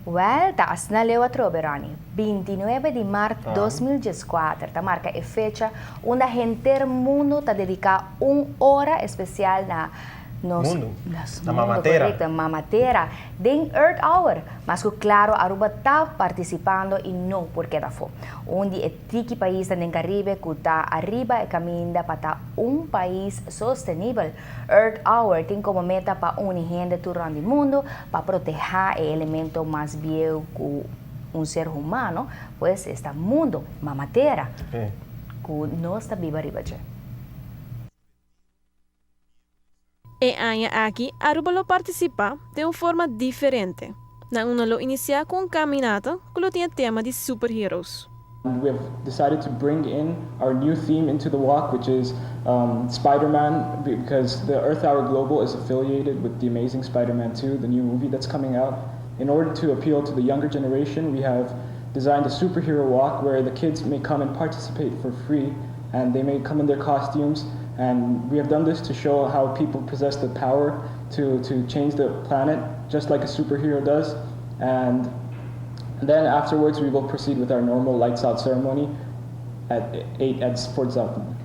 Well, taas na lewat Roberani. 29 de março de 2014, ta marca e fecha onde a gente mundo ta dedica hora especial na Mundo? Na mundo, Mamatera. correcto, Mamatera, den Earth Hour. Mas que claro, Aruba está participando e não porque da fo. Onde é triki país no Caribe que está arriba e caminha para país sustentável. Earth Hour tem como meta para unir gente durante o mundo, para proteger o elemento mais viejo que ser humano, pois este mundo, Mamatera, que não está viva arriba. E aqui, Aruba participa de uma forma diferente. Na una lo inicia com caminata que lo tinha tema de superheroes. We have decided to bring in our new theme into the walk, which is Spider-Man, because the Earth Hour Global is affiliated with The Amazing Spider-Man 2, the new movie that's coming out. In order to appeal to the younger generation, we have designed a superhero walk where the kids may come and participate for free, and they may come in their costumes. And we have done this to show how people possess the power to change the planet, just like a superhero does. And then afterwards, we will proceed with our normal lights out ceremony at 8 at Fort Zoutman.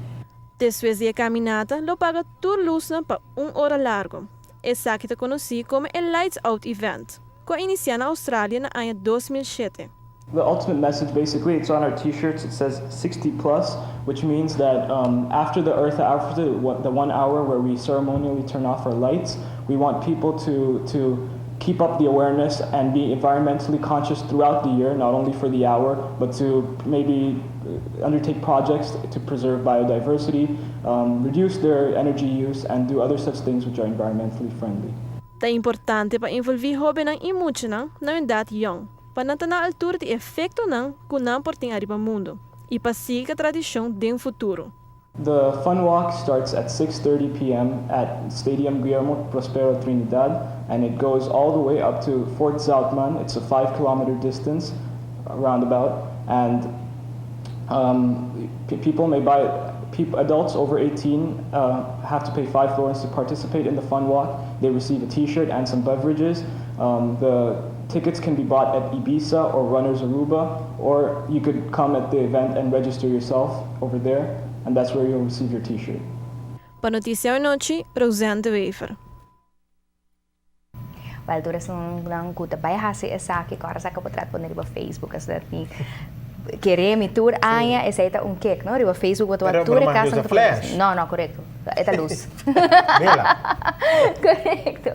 Después de caminata, lo paga tur luzna pa hora largo. Essa que te conheci como el Lights Out Event, que inicia na Austrália na ano 2007. The ultimate message, basically, it's on our T-shirts. It says 60 plus, which means that after the 1 hour where we ceremonially turn off our lights, we want people to keep up the awareness and be environmentally conscious throughout the year, not only for the hour, but to maybe undertake projects to preserve biodiversity, reduce their energy use, and do other such things which are environmentally friendly. É importante para envolver jovens na imuchina na idade young, para não ter na altura de efeito não que não portem arriba mundo e para seguir a tradição de futuro. The fun walk starts at 6:30 p.m. at Stadium Guillermo Prospero Trinidad, and it goes all the way up to Fort Zoutman. It's a 5-kilometer distance, roundabout, and people may buy. Adults over 18 have to pay 5 florins to participate in the fun walk. They receive a T-shirt and some beverages. The tickets can be bought at Ibiza or Runners Aruba, or you could come at the event and register yourself over there, and that's where you'll receive your T-shirt. Para Notícia Noite, Roseanne de Wever. Well, tu nang kuta bay hasi esaki kara sa kapotrat po na riba Facebook as that ni queremos tour anya esa ita un cake no riba Facebook wato tour casa flash. no correcto esta luz Vela. correcto.